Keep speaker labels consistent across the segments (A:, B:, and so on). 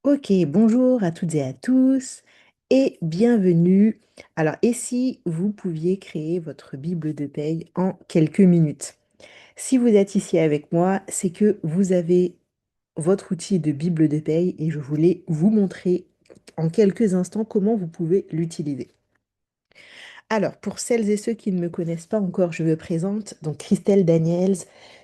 A: Ok, bonjour à toutes et à tous et bienvenue. Alors, et si vous pouviez créer votre Bible de paye en quelques minutes? Si vous êtes ici avec moi, c'est que vous avez votre outil de Bible de paye et je voulais vous montrer en quelques instants comment vous pouvez l'utiliser. Alors, pour celles et ceux qui ne me connaissent pas encore, je me présente, donc Christelle Daniels.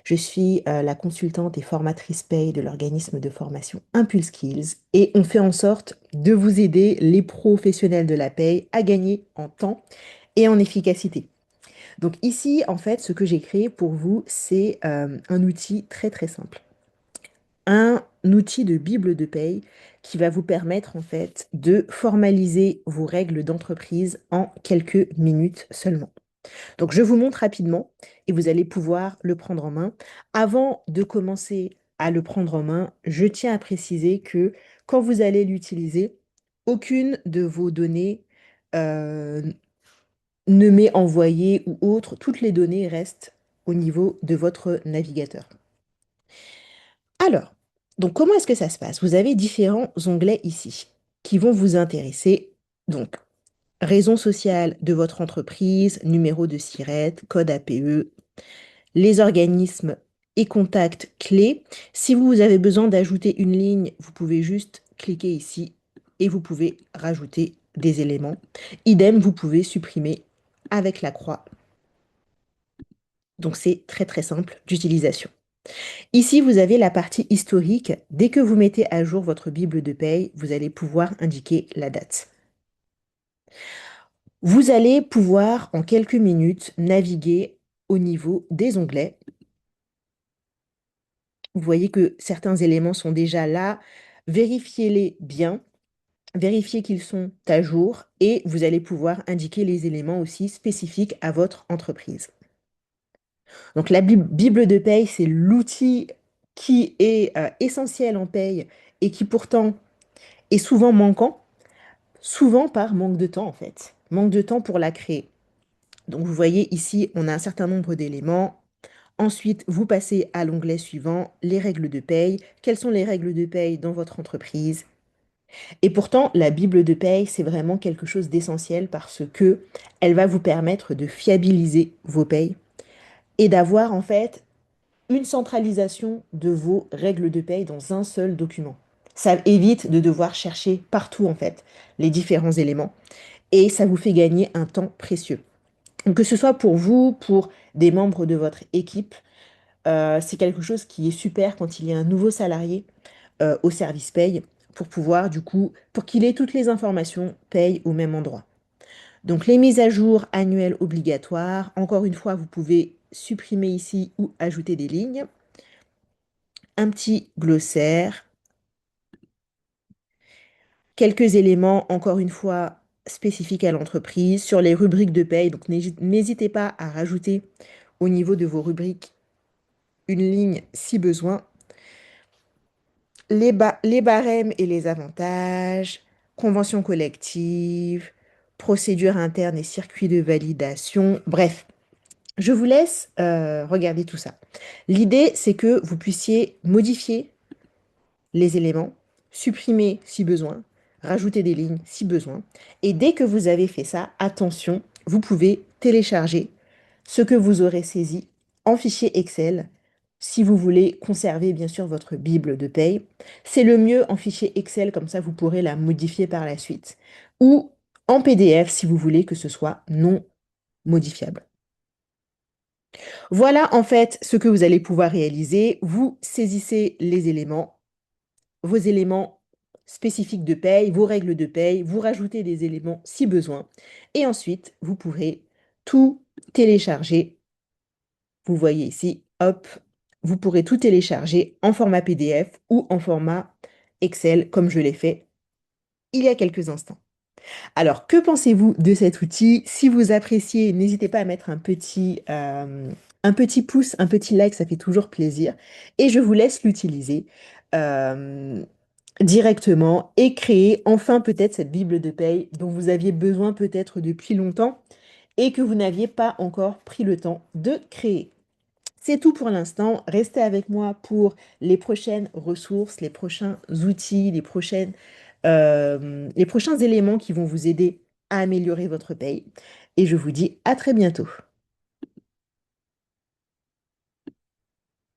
A: Je suis la consultante et formatrice paye de l'organisme de formation Impulse Skills et on fait en sorte de vous aider, les professionnels de la paye, à gagner en temps et en efficacité. Donc ici, en fait, ce que j'ai créé pour vous, c'est un outil très très simple. Un outil de Bible de paye qui va vous permettre en fait de formaliser vos règles d'entreprise en quelques minutes seulement. Donc, je vous montre rapidement et vous allez pouvoir le prendre en main. Avant de commencer à le prendre en main, je tiens à préciser que quand vous allez l'utiliser, aucune de vos données euh, ne m'est envoyée ou autre. Toutes les données restent au niveau de votre navigateur. Alors, donc comment est-ce que ça se passe? Vous avez différents onglets ici qui vont vous intéresser. Donc, raison sociale de votre entreprise, numéro de SIRET, code APE, les organismes et contacts clés. Si vous avez besoin d'ajouter une ligne, vous pouvez juste cliquer ici et vous pouvez rajouter des éléments. Idem, vous pouvez supprimer avec la croix. Donc c'est très très simple d'utilisation. Ici, vous avez la partie historique. Dès que vous mettez à jour votre Bible de paye, vous allez pouvoir indiquer la date. Vous allez pouvoir en quelques minutes naviguer au niveau des onglets. Vous voyez que certains éléments sont déjà là. Vérifiez-les bien, vérifiez qu'ils sont à jour et vous allez pouvoir indiquer les éléments aussi spécifiques à votre entreprise. Donc la Bible de paye, c'est l'outil qui est essentiel en paye et qui pourtant est souvent manquant, souvent par manque de temps en fait. Manque de temps pour la créer. Donc vous voyez ici, on a un certain nombre d'éléments. Ensuite, vous passez à l'onglet suivant, les règles de paye. Quelles sont les règles de paye dans votre entreprise? Et pourtant, la Bible de paye, c'est vraiment quelque chose d'essentiel parce que elle va vous permettre de fiabiliser vos payes et d'avoir en fait une centralisation de vos règles de paye dans un seul document. Ça évite de devoir chercher partout en fait les différents éléments et ça vous fait gagner un temps précieux. Donc, que ce soit pour vous, pour des membres de votre équipe, c'est quelque chose qui est super quand il y a un nouveau salarié au service paye pour pouvoir, du coup, pour qu'il ait toutes les informations paye au même endroit. Donc, les mises à jour annuelles obligatoires. Encore une fois, vous pouvez supprimer ici ou ajouter des lignes. Un petit glossaire. Quelques éléments, encore une fois, spécifiques à l'entreprise sur les rubriques de paye. Donc, n'hésitez pas à rajouter au niveau de vos rubriques une ligne si besoin. Les barèmes et les avantages, convention collective, procédure interne et circuit de validation. Bref, je vous laisse regarder tout ça. L'idée, c'est que vous puissiez modifier les éléments, supprimer si besoin, rajouter des lignes si besoin. Et dès que vous avez fait ça, attention, vous pouvez télécharger ce que vous aurez saisi en fichier Excel si vous voulez conserver bien sûr votre Bible de paye. C'est le mieux en fichier Excel, comme ça vous pourrez la modifier par la suite. Ou en PDF si vous voulez que ce soit non modifiable. Voilà en fait ce que vous allez pouvoir réaliser. Vous saisissez les éléments, vos éléments spécifiques de paye, vos règles de paye, vous rajoutez des éléments si besoin. Et ensuite, vous pourrez tout télécharger. Vous voyez ici, hop, vous pourrez tout télécharger en format PDF ou en format Excel, comme je l'ai fait il y a quelques instants. Alors, que pensez-vous de cet outil? Si vous appréciez, n'hésitez pas à mettre un petit pouce, un petit like, ça fait toujours plaisir. Et je vous laisse l'utiliser euh, directement et créer enfin peut-être cette Bible de paye dont vous aviez besoin peut-être depuis longtemps et que vous n'aviez pas encore pris le temps de créer. C'est tout pour l'instant. Restez avec moi pour les prochaines ressources, les prochains outils, les prochains éléments qui vont vous aider à améliorer votre paye. Et je vous dis à très bientôt.